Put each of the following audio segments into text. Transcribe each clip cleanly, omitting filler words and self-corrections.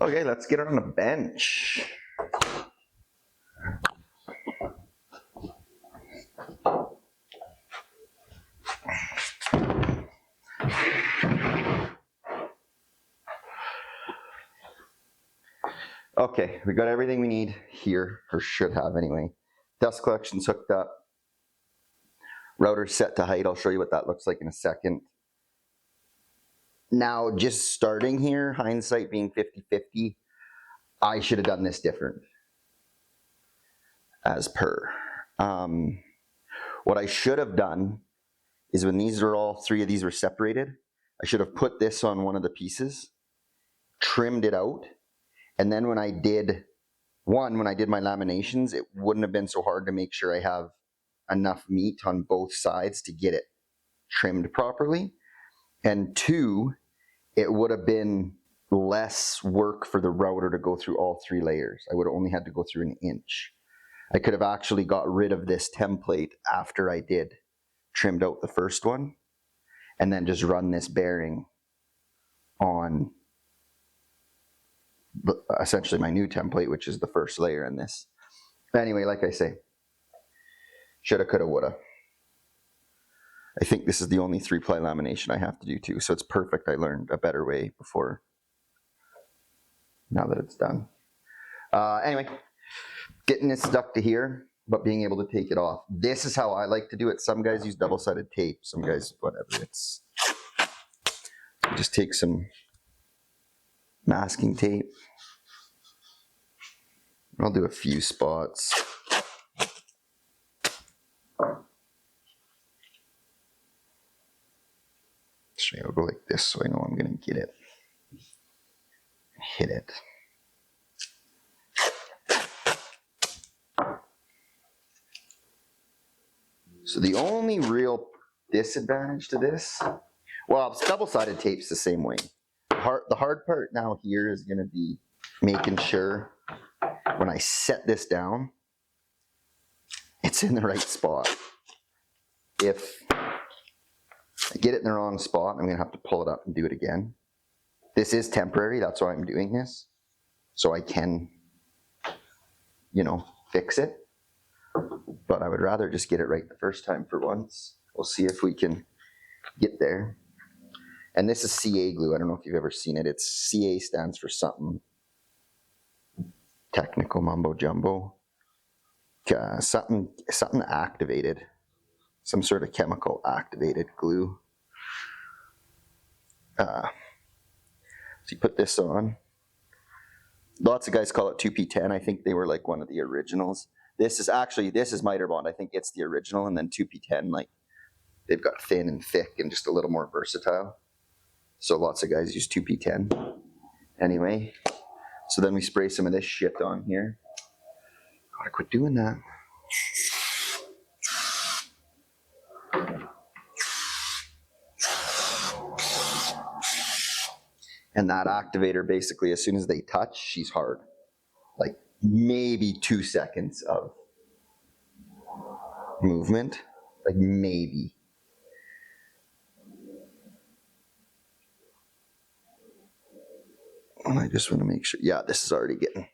Okay, let's get it on a bench. Okay, we got everything we need here, or should have anyway. Dust collection's hooked up. Router set to height. I'll show you what that looks like in a second. Now, just starting here, hindsight being 50-50, I should have done this different. As per. What I should have done is when these are all three of these were separated, I should have put this on one of the pieces, trimmed it out, and then when I did my laminations, it wouldn't have been so hard to make sure I have enough meat on both sides to get it trimmed properly. And two, it would have been less work for the router to go through all three layers. I would have only had to go through an inch. I could have actually got rid of this template after I trimmed out the first one, and then just run this bearing on essentially my new template, which is the first layer in this. Anyway, like I say, shoulda, coulda, woulda. I think this is the only 3-ply lamination I have to do too, so it's perfect. I learned a better way before, now that it's done. Anyway, getting this stuck to here, but being able to take it off. This is how I like to do it. Some guys use double-sided tape, some guys, whatever. It's just take some masking tape. I'll do a few spots. Actually, I'll go like this so I know I'm going to get it. Hit it. So the only real disadvantage to this, well, double-sided tape's the same way. The hard part now here is going to be making sure when I set this down, it's in the right spot. If I get it in the wrong spot, I'm going to have to pull it up and do it again. This is temporary, that's why I'm doing this. So I can, fix it. But I would rather just get it right the first time for once. We'll see if we can get there. And this is CA glue. I don't know if you've ever seen it. It's CA stands for something technical mumbo jumbo. Something activated. Some sort of chemical activated glue. So you put this on. Lots of guys call it 2P10. I think they were like one of the originals. This is miter bond. I think it's the original, and then 2P10, like they've got thin and thick and just a little more versatile. So lots of guys use 2P10. Anyway, so then we spray some of this shit on here. Gotta quit doing that. And that activator, basically, as soon as they touch, she's hard. Like maybe 2 seconds of movement, like maybe. And I just want to make sure, yeah, this is already getting.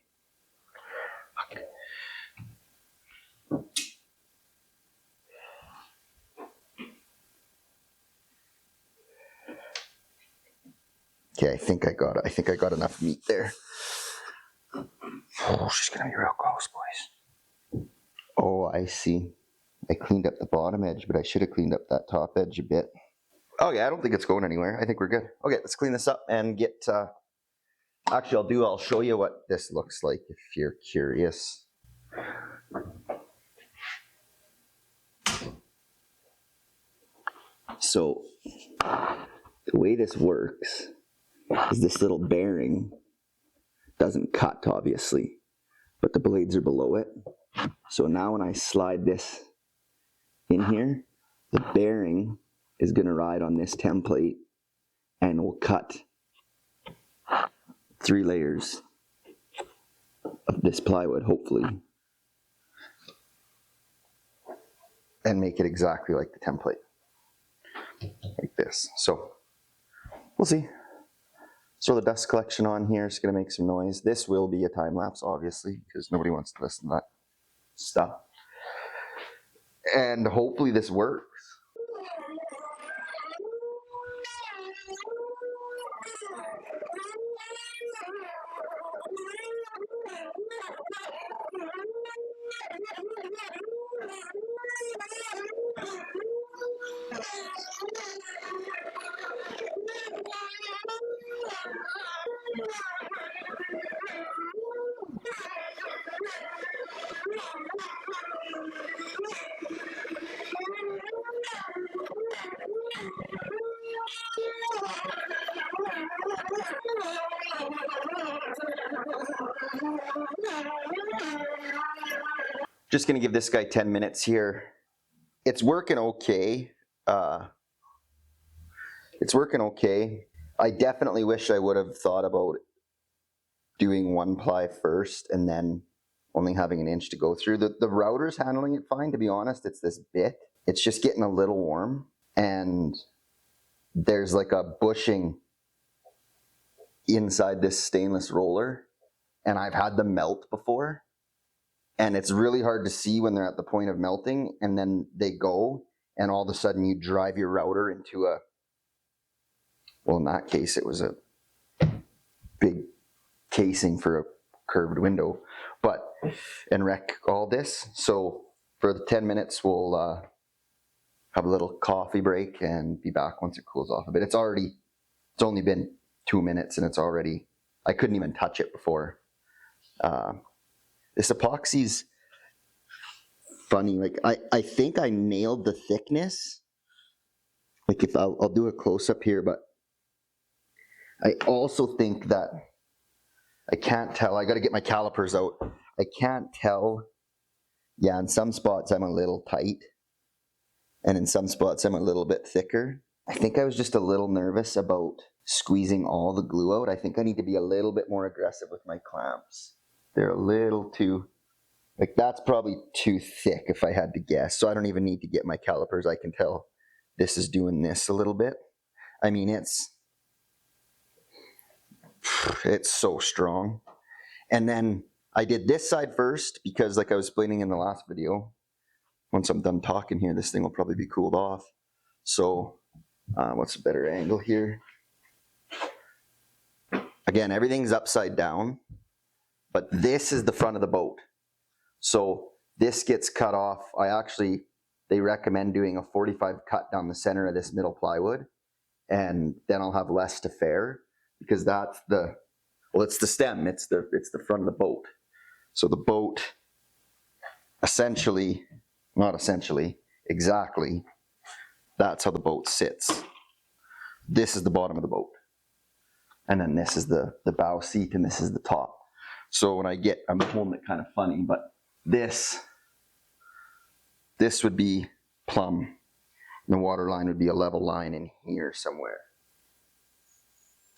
Okay, I think I got enough meat there. Oh, she's gonna be real close, boys. Oh, I see. I cleaned up the bottom edge, but I should have cleaned up that top edge a bit. Okay, I don't think it's going anywhere. I think we're good. Okay, let's clean this up and get, actually I'll show you what this looks like if you're curious. So, the way this works is this little bearing doesn't cut, obviously, but the blades are below it. So now when I slide this in here, the bearing is going to ride on this template and will cut 3 layers of this plywood, hopefully, and make it exactly like the template, like this. So we'll see. So the dust collection on here is going to make some noise. This will be a time lapse, obviously, because nobody wants to listen to that stuff. And hopefully this works. Just gonna give this guy 10 minutes here. It's working okay. It's working okay. I definitely wish I would have thought about doing 1-ply first and then only having an inch to go through. The router's handling it fine, to be honest. It's this bit. It's just getting a little warm, and there's like a bushing inside this stainless roller, and I've had them melt before, and it's really hard to see when they're at the point of melting, and then they go, and all of a sudden you drive your router into a, well, in that case it was a big casing for a curved window, but, and wreck all this. So for the 10 minutes we'll have a little coffee break and be back once it cools off a bit. It's only been 2 minutes and it's already, I couldn't even touch it before. This epoxy's funny. Like I think I nailed the thickness. Like if I'll do a close up here, but I also think that I can't tell. I got to get my calipers out. I can't tell. Yeah, in some spots I'm a little tight, and in some spots I'm a little bit thicker. I think I was just a little nervous about squeezing all the glue out. I think I need to be a little bit more aggressive with my clamps. They're a little too, like that's probably too thick if I had to guess. So I don't even need to get my calipers. I can tell this is doing this a little bit. I mean, it's so strong. And then I did this side first because, like I was explaining in the last video, once I'm done talking here, this thing will probably be cooled off. So what's a better angle here? Again, everything's upside down, but this is the front of the boat. So this gets cut off. They recommend doing a 45 cut down the center of this middle plywood, and then I'll have less to fare, because that's it's the stem, it's the front of the boat. So the boat exactly, that's how the boat sits. This is the bottom of the boat. And then this is the bow seat, and this is the top. So when I'm holding it kind of funny, but this would be plumb. And the water line would be a level line in here somewhere.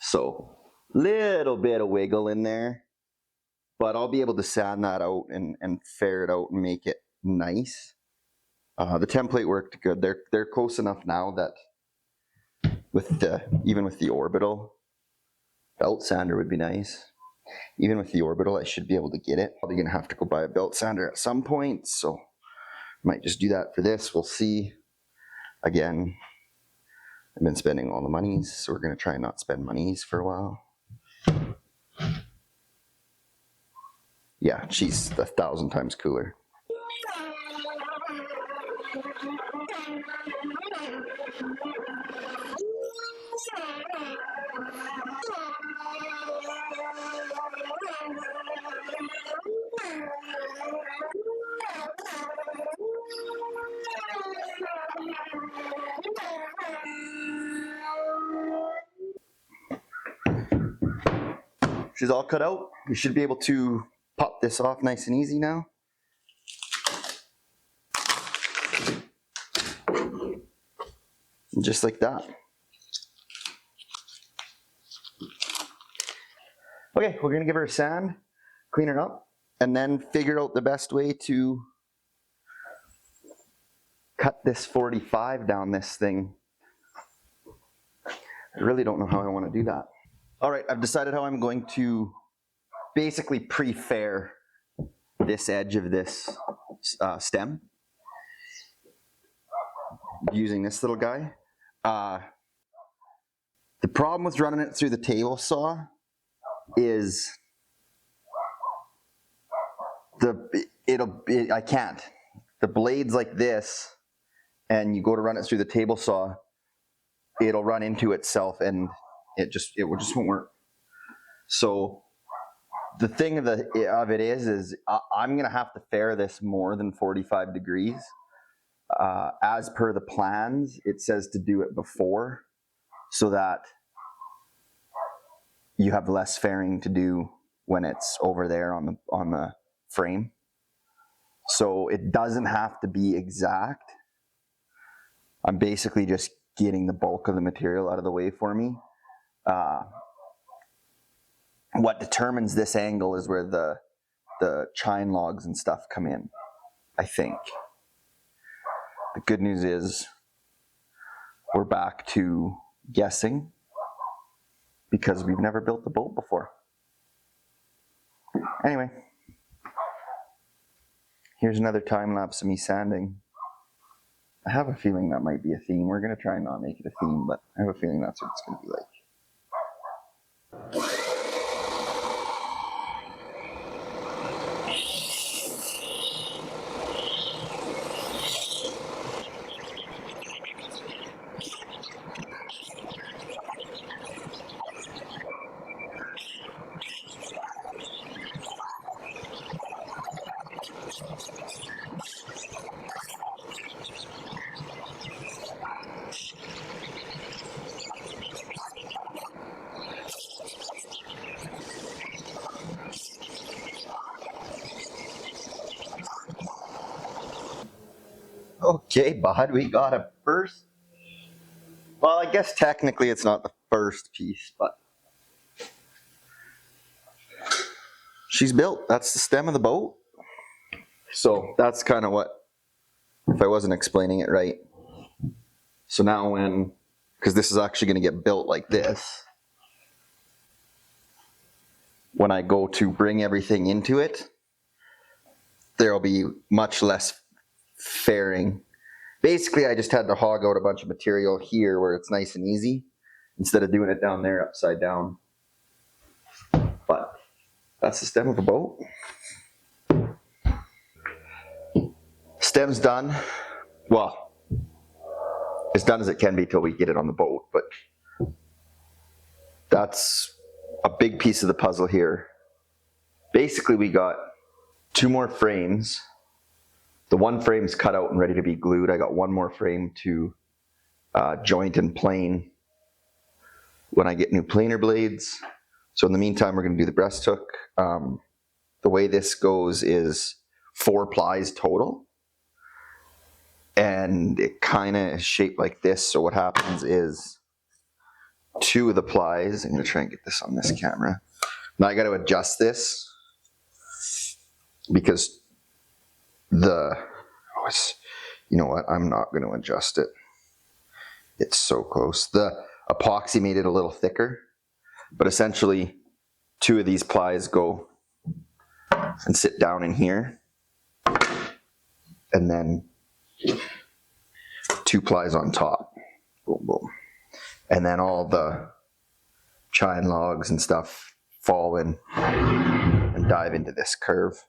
So little bit of wiggle in there, but I'll be able to sand that out and fare it out and make it nice. The template worked good. They're close enough now that even with the orbital, belt sander would be nice. Even with the orbital, I should be able to get it. Probably gonna have to go buy a belt sander at some point, so I might just do that for this. We'll see. Again, I've been spending all the monies, so we're gonna try and not spend monies for a while. Yeah, she's 1,000 times cooler. She's all cut out. We should be able to pop this off nice and easy now. And just like that. Okay, we're gonna give her a sand, clean her up, and then figure out the best way to cut this 45 down this thing. I really don't know how I want to do that. All right, I've decided how I'm going to basically pre-fair this edge of this stem using this little guy. The problem with running it through the table saw is I can't. The blade's like this, and you go to run it through the table saw, it'll run into itself, and it just won't work. So the thing of it is I'm gonna have to fair this more than 45 degrees. As per the plans, it says to do it before, so that you have less fairing to do when it's over there on the frame. So it doesn't have to be exact. I'm basically just getting the bulk of the material out of the way for me. What determines this angle is where the chine logs and stuff come in, I think. The good news is we're back to guessing because we've never built a boat before. Anyway, here's another time lapse of me sanding. I have a feeling that might be a theme. We're going to try and not make it a theme, but I have a feeling that's what it's going to be like. Okay, bud, we got a first. Well, I guess technically it's not the first piece, but she's built. That's the stem of the boat. So that's kind of what, if I wasn't explaining it right. So now because this is actually going to get built like this, when I go to bring everything into it, there'll be much less fairing. Basically, I just had to hog out a bunch of material here where it's nice and easy, instead of doing it down there upside down. But that's the stem of a boat. Stem's done. Well, as done as it can be till we get it on the boat, but that's a big piece of the puzzle here. Basically, we got 2 more frames. The one frame's cut out and ready to be glued. I got 1 more frame to joint and plane when I get new planer blades. So in the meantime, we're going to do the breast hook. The way this goes is 4 plies total. And it kind of is shaped like this. So what happens is 2 of the plies, I'm going to try and get this on this camera. Now I got to adjust this because you know what, I'm not going to adjust it. It's so close. The epoxy made it a little thicker, but essentially 2 of these plies go and sit down in here, and then 2 plies on top. Boom, boom. And then all the chine logs and stuff fall in and dive into this curve.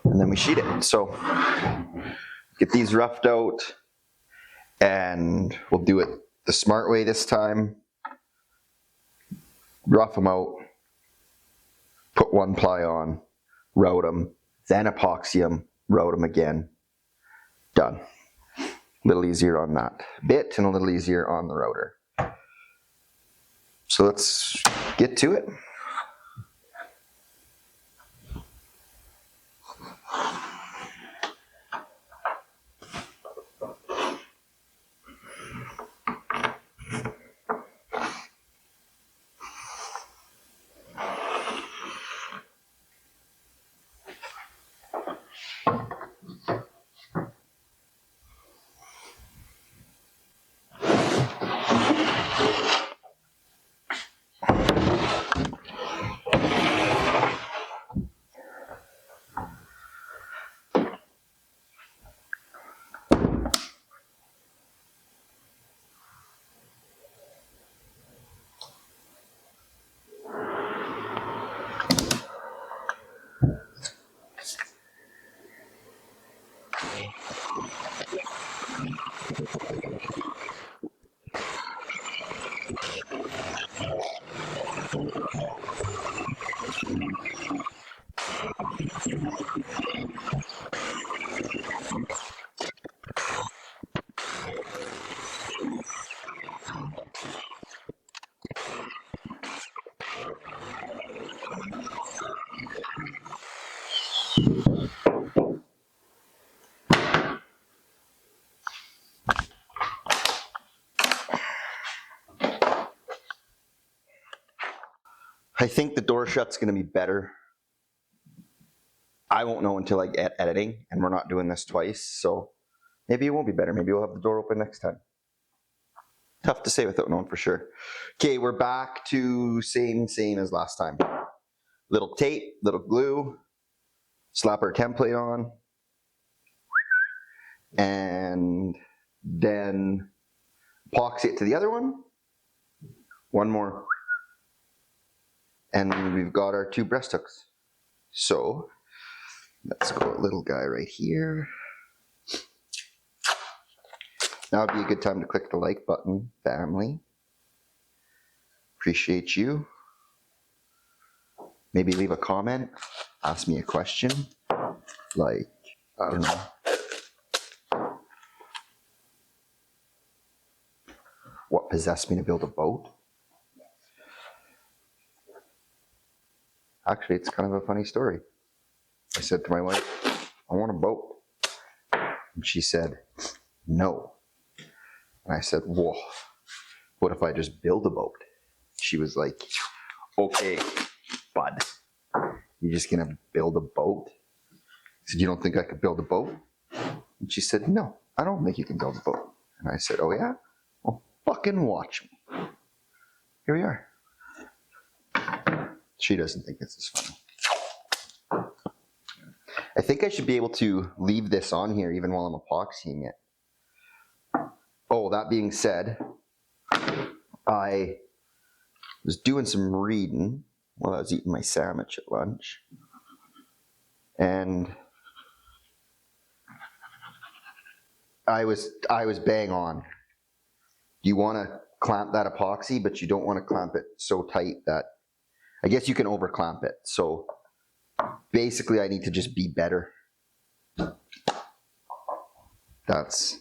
And then we sheet it. So get these roughed out, and we'll do it the smart way this time. Rough them out, put 1 ply on, route them, then epoxy them, route them again. Done. A little easier on that bit and a little easier on the router. So let's get to it. I think the door shut's gonna be better. I won't know until I get editing, and we're not doing this twice, so maybe it won't be better. Maybe we'll have the door open next time. Tough to say without knowing for sure. Okay, we're back to same as last time. Little tape, little glue, slap our template on, and then epoxy it to the other one. One more. And we've got our 2 breast hooks. So let's go a little guy right here. Now would be a good time to click the like button, family. Appreciate you. Maybe leave a comment, ask me a question, like, I don't know. What possessed me to build a boat? Actually, it's kind of a funny story. I said to my wife, I want a boat. And she said, no. And I said, whoa, what if I just build a boat? She was like, okay, bud, you're just gonna build a boat? I said, you don't think I could build a boat? And she said, no, I don't think you can build a boat. And I said, oh yeah? Well, fucking watch me. Here we are. She doesn't think this is funny. I think I should be able to leave this on here even while I'm epoxying it. Oh, that being said, I was doing some reading while I was eating my sandwich at lunch. And I was bang on. You want to clamp that epoxy, but you don't want to clamp it so tight that, I guess you can over clamp it. So basically I need to just be better. That's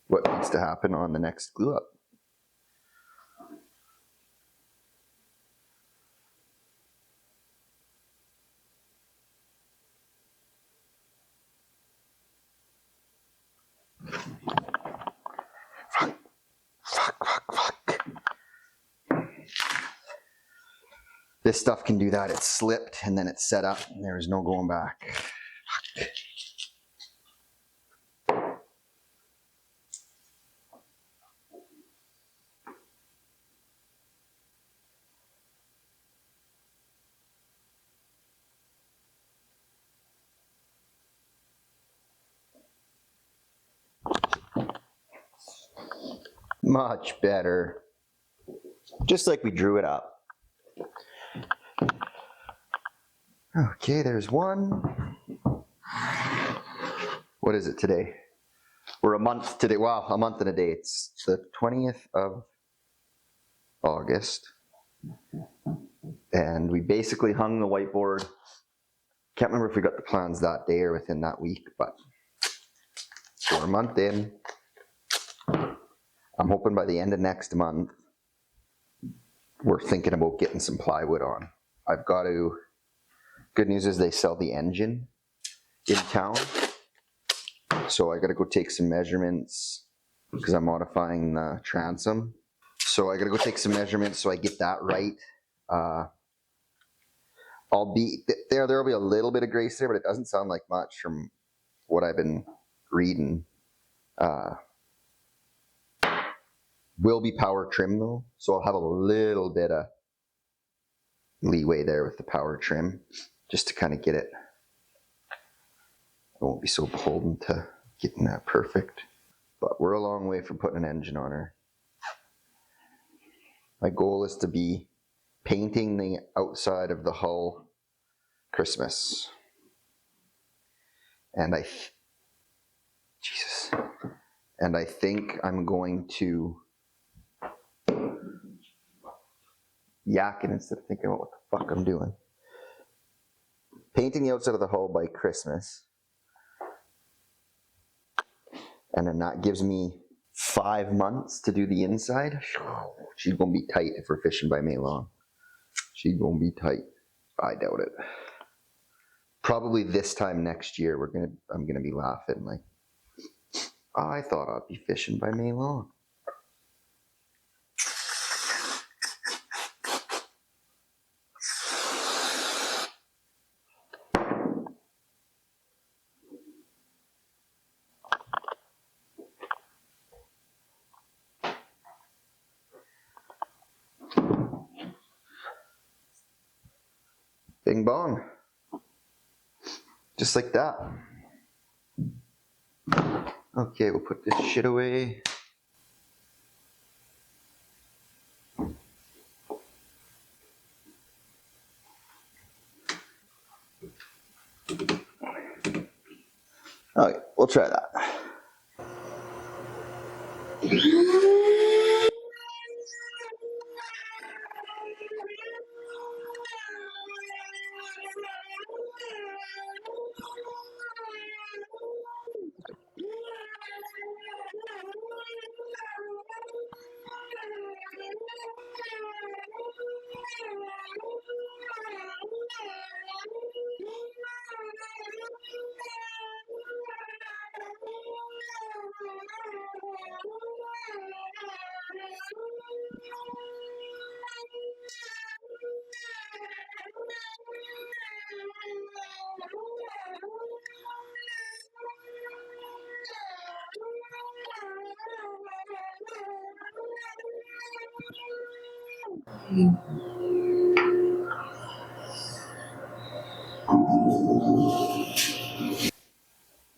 what needs to happen on the next glue up. Fuck. This stuff can do that. It's slipped and then it's set up and there is no going back. Fuck. Much better. Just like we drew it up. Okay, there's one. What is it today? We're a month today. Wow, a month and a day. It's the 20th of August. And we basically hung the whiteboard. Can't remember if we got the plans that day or within that week, but we're a month in. I'm hoping by the end of next month, we're thinking about getting some plywood on. I've got to, good news is they sell the engine in town. So I got to go take some measurements because I'm modifying the transom. So I got to go take some measurements so I get that right. I'll be, there'll be a little bit of grace there, but it doesn't sound like much from what I've been reading. Will be power trim though, so I'll have a little bit of leeway there with the power trim, just to kind of get it. I won't be so beholden to getting that perfect, but we're a long way from putting an engine on her. My goal is to be painting the outside of the hull Christmas. And And I think I'm going to yak it instead of thinking about what the fuck I'm doing. Painting the outside of the hull by Christmas. And then that gives me 5 months to do the inside. She's gonna be tight if we're fishing by May long. She's gonna be tight. I doubt it. Probably this time next year, I'm gonna be laughing like, oh, I thought I'd be fishing by May long. Bing bong. Just like that. Okay, we'll put this shit away. Okay, we'll try that.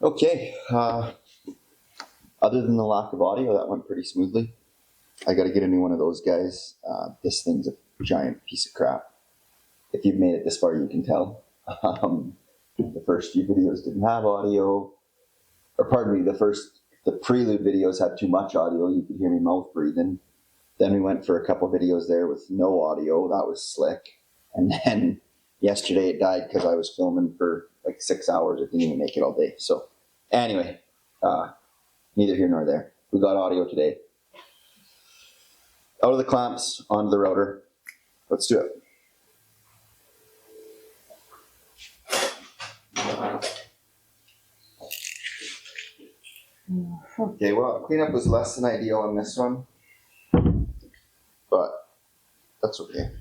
Okay, other than the lack of audio, that went pretty smoothly. I gotta get a new one of those guys. This thing's a giant piece of crap. If you've made it this far, you can tell. The first few videos didn't have audio, or pardon me, the prelude videos had too much audio. You could hear me mouth breathing. Then we went for a couple videos there with no audio. That was slick. And then yesterday it died because I was filming for like 6 hours. I didn't even make it all day. So anyway, neither here nor there. We got audio today. Out of the clamps, onto the router. Let's do it. Okay, well, cleanup was less than ideal on this one, but that's okay.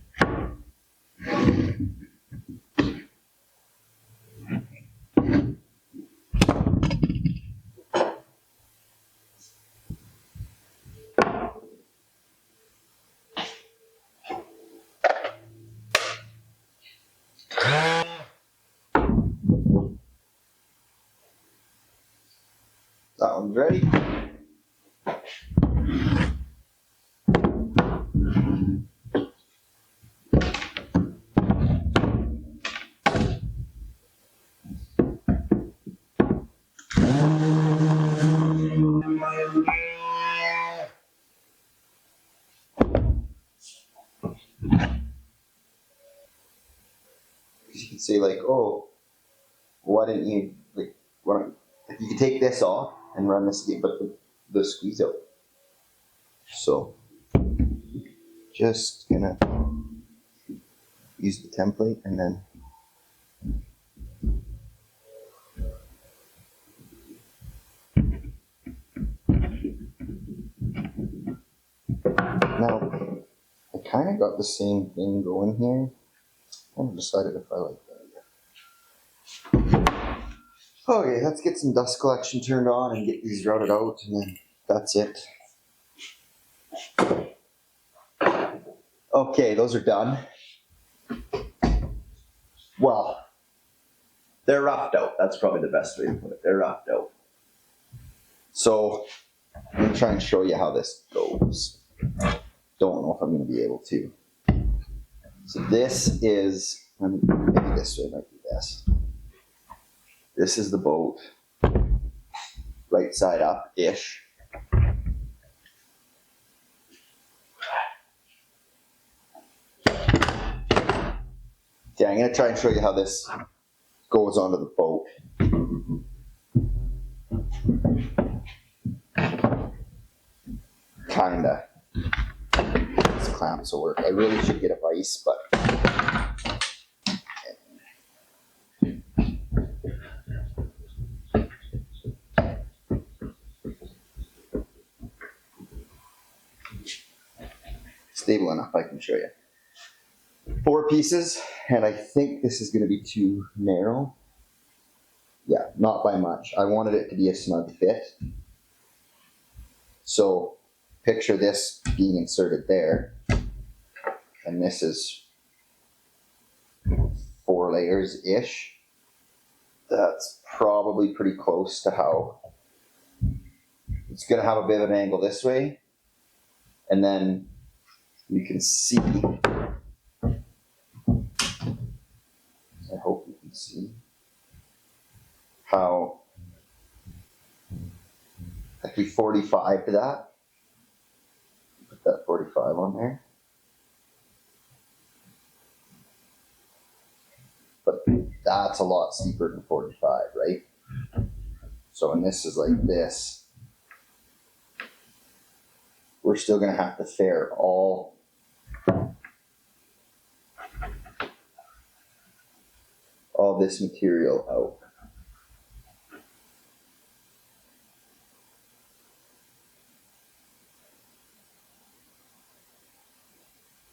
That one's ready. You can say like, oh, why didn't you, like, you can take this off and run this, but the squeeze out. So, just gonna use the template and then now I kind of got the same thing going here. I haven't decided if I like that yet. Okay, let's get some dust collection turned on and get these routed out, and then that's it. Okay, those are done. Well, they're roughed out. That's probably the best way to put it. They're roughed out. So I'm going to try and show you how this goes. Don't know if I'm going to be able to. So this is, maybe this way might be best. This is the boat, right side up-ish. Okay, I'm gonna try and show you how this goes onto the boat. Kinda. These clamps will work. I really should get a vise, but stable enough, I can show you. 4 pieces, and I think this is gonna be too narrow. Yeah, not by much. I wanted it to be a snug fit. So picture this being inserted there, and this is 4 layers-ish. That's probably pretty close to how it's gonna have a bit of an angle this way, and then you can see, I hope you can see, how if we 45 to that, put that 45 on there. But that's a lot steeper than 45, right? So when this is like this, we're still gonna have to fair all this material out.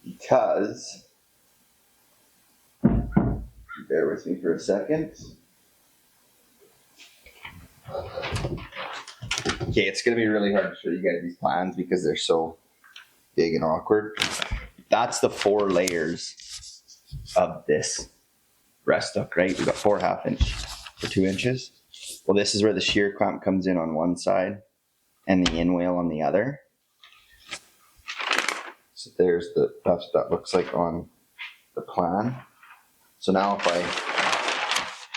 Because, bear with me for a second. Okay, it's gonna be really hard to show you guys these plans because they're so big and awkward. That's the 4 layers of this breasthook, right? We've got 4 1/2 inch for 2 inches. Well, this is where the shear clamp comes in on one side and the in-whale on the other. So that's what that looks like on the plan. So now if I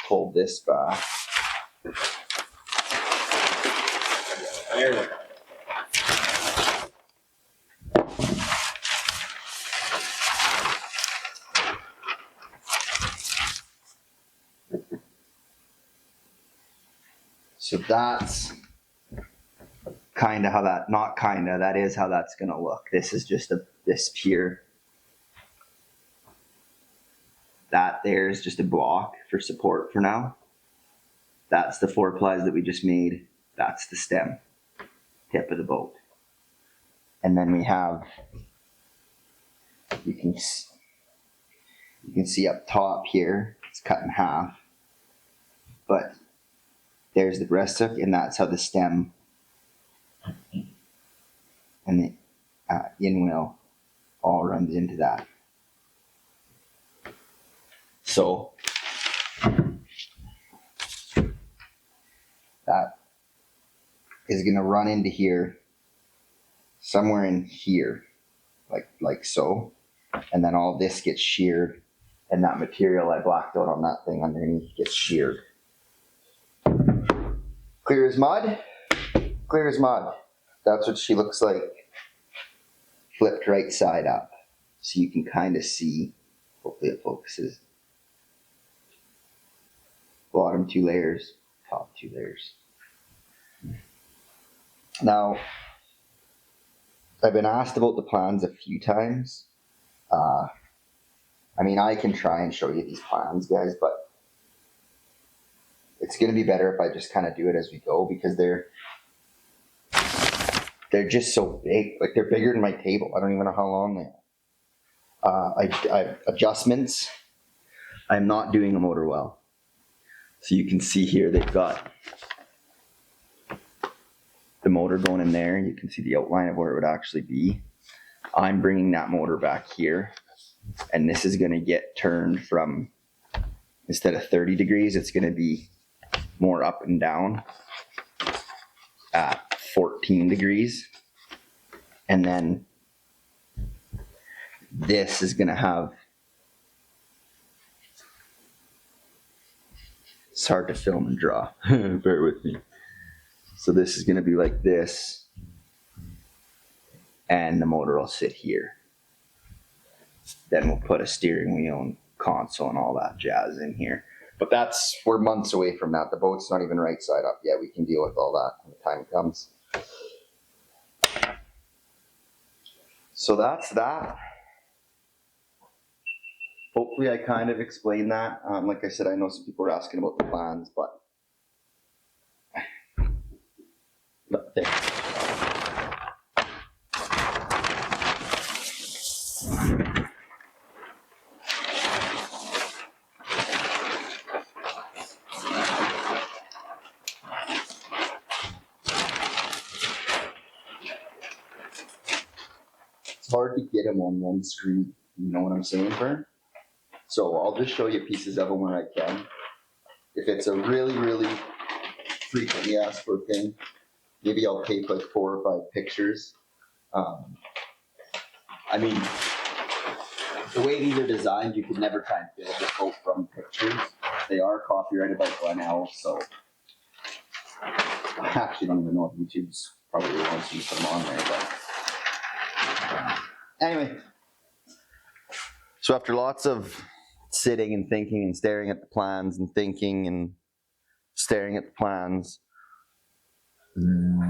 pull this back, there we go. So that's kind of how that, not kind of, that is how that's going to look. This is just this pier. That there is just a block for support for now. That's the 4 plies that we just made. That's the stem, tip of the boat. And then we have, you can see up top here, it's cut in half. But there's the breasthook, and that's how the stem and the in-whale all runs into that. So that is going to run into here, somewhere in here, like so, and then all this gets sheared, and that material I blacked out on that thing underneath gets sheared. Clear as mud. Clear as mud. That's what she looks like, flipped right side up. So you can kind of see, hopefully it focuses, bottom 2 layers, top 2 layers. Now, I've been asked about the plans a few times. I mean, I can try and show you these plans, guys, but it's going to be better if I just kind of do it as we go, because they're just so big. Like, they're bigger than my table. I don't even know how long they are. Adjustments. I'm not doing a motor well. So you can see here they've got the motor going in there. You can see the outline of where it would actually be. I'm bringing that motor back here, and this is going to get turned from, instead of 30 degrees, it's going to be more up and down at 14 degrees. And then this is going to have, it's hard to film and draw, bear with me. So this is going to be like this, and the motor will sit here. Then we'll put a steering wheel and console and all that jazz in here. But we're months away from that. The boat's not even right side up yet. We can deal with all that when the time comes. So that's that. Hopefully I kind of explained that. Like I said, I know some people are asking about the plans, but there. It's hard to get them on one screen. You know what I'm saying, Vern? So I'll just show you pieces of them when I can. If it's a really, really frequently asked for thing, maybe I'll take like 4 or 5 pictures. I mean, the way these are designed, you could never try and build a boat from pictures. They are copyrighted by Glenn, so I actually don't even know if YouTube's probably wants you to put them on there, but anyway. So after lots of sitting and thinking and staring at the plans and thinking and staring at the plans,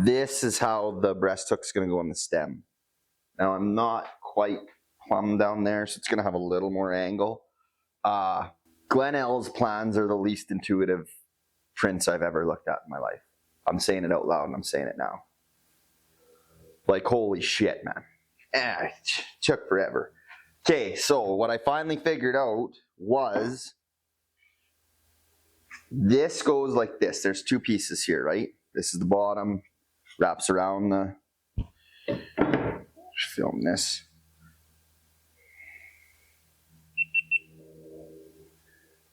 this is how the breast hook's going to go on the stem. Now I'm not quite plumb down there, so it's going to have a little more angle. Glenn L's plans are the least intuitive prints I've ever looked at in my life. I'm saying it out loud and I'm saying it now. Like, holy shit, man. It took forever. Okay, so what I finally figured out was this goes like this. There's 2 pieces here, right? This is the bottom, wraps around the, film this.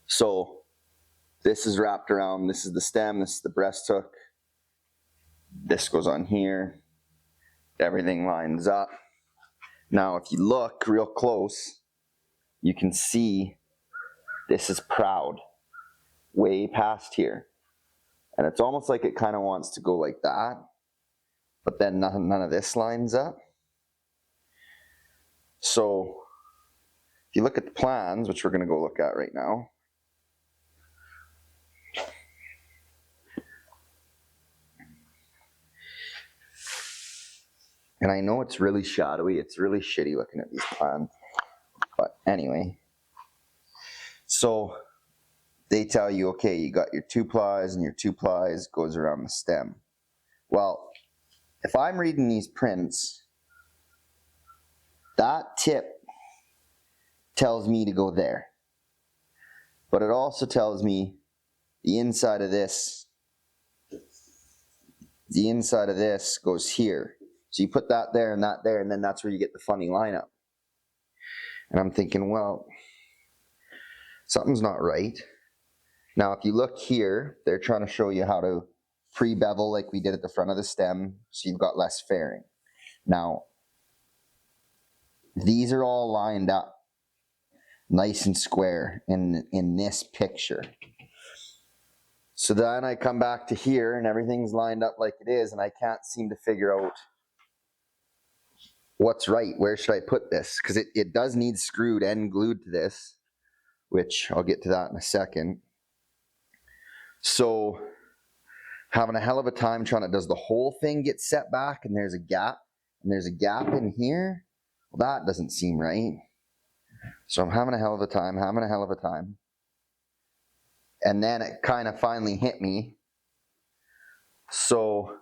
So this is wrapped around, this is the stem, this is the breast hook. This goes on here. Everything lines up. Now if you look real close, you can see this is proud, way past here. And it's almost like it kind of wants to go like that, but then none of this lines up. So if you look at the plans, which we're going to go look at right now, and I know it's really shadowy, it's really shitty looking at these plans, but anyway. So they tell you, okay, you got your 2 plies and your 2 plies goes around the stem. Well, if I'm reading these prints, that tip tells me to go there. But it also tells me the inside of this goes here. So you put that there, and then that's where you get the funny lineup. And I'm thinking, well, something's not right. Now, if you look here, they're trying to show you how to pre-bevel like we did at the front of the stem, so you've got less fairing. Now, these are all lined up nice and square in this picture. So then I come back to here, and everything's lined up like it is, and I can't seem to figure out what's right. Where should I put this? Because it does need screwed and glued to this, which I'll get to that in a second. So having a hell of a time trying to, does the whole thing get set back and there's a gap? And there's a gap in here? Well, that doesn't seem right. So I'm having a hell of a time. And then it kind of finally hit me. So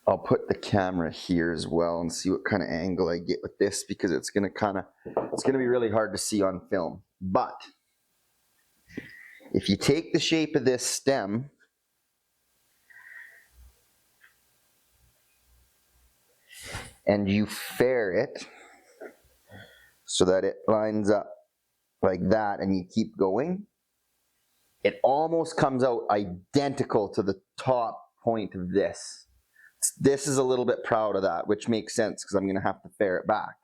I'll put the camera here as well and see what kind of angle I get with this, because it's going to be really hard to see on film. But if you take the shape of this stem and you fair it so that it lines up like that and you keep going, it almost comes out identical to the top point of this. This is a little bit proud of that, which makes sense because I'm going to have to fair it back.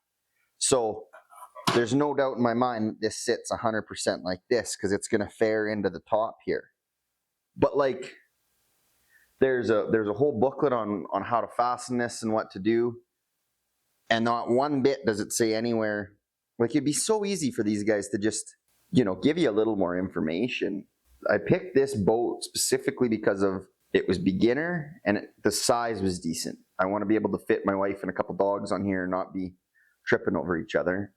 So there's no doubt in my mind that this sits 100% like this, because it's going to fair into the top here. But like, There's a whole booklet on how to fasten this and what to do. And not one bit does it say anywhere. Like, it'd be so easy for these guys to just, give you a little more information. I picked this boat specifically because of it was beginner and the size was decent. I want to be able to fit my wife and a couple dogs on here and not be tripping over each other.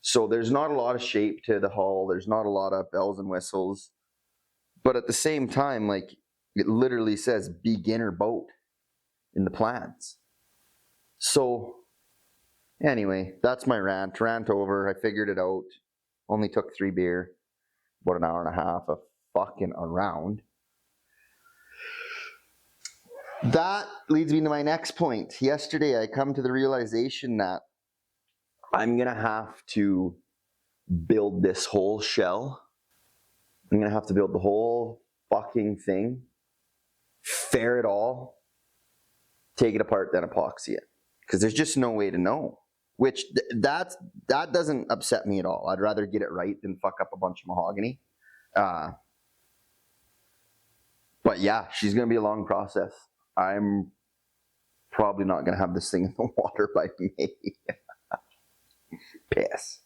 So there's not a lot of shape to the hull. There's not a lot of bells and whistles. But at the same time, like, it literally says beginner boat in the plans. So anyway, that's my rant. Rant over. I figured it out. Only took 3 beer. About an hour and a half of fucking around. That leads me to my next point. Yesterday, I come to the realization that I'm going to have to build this whole shell. I'm going to have to build the whole fucking thing, fare it all, take it apart, then epoxy it. Because there's just no way to know. Which, that doesn't upset me at all. I'd rather get it right than fuck up a bunch of mahogany. But yeah, she's going to be a long process. I'm probably not going to have this thing in the water by May. Piss.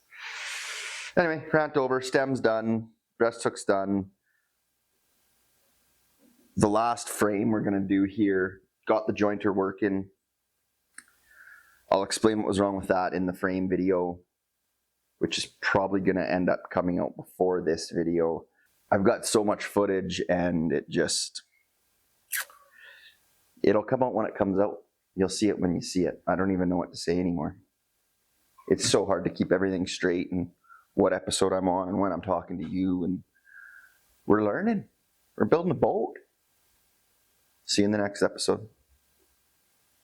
Anyway, rant over. Stem's done. Breasthook's done. The last frame we're going to do here, got the jointer working. I'll explain what was wrong with that in the frame video, which is probably going to end up coming out before this video. I've got so much footage and it'll come out when it comes out. You'll see it when you see it. I don't even know what to say anymore. It's so hard to keep everything straight and what episode I'm on and when I'm talking to you, and we're learning. We're building a boat. See you in the next episode.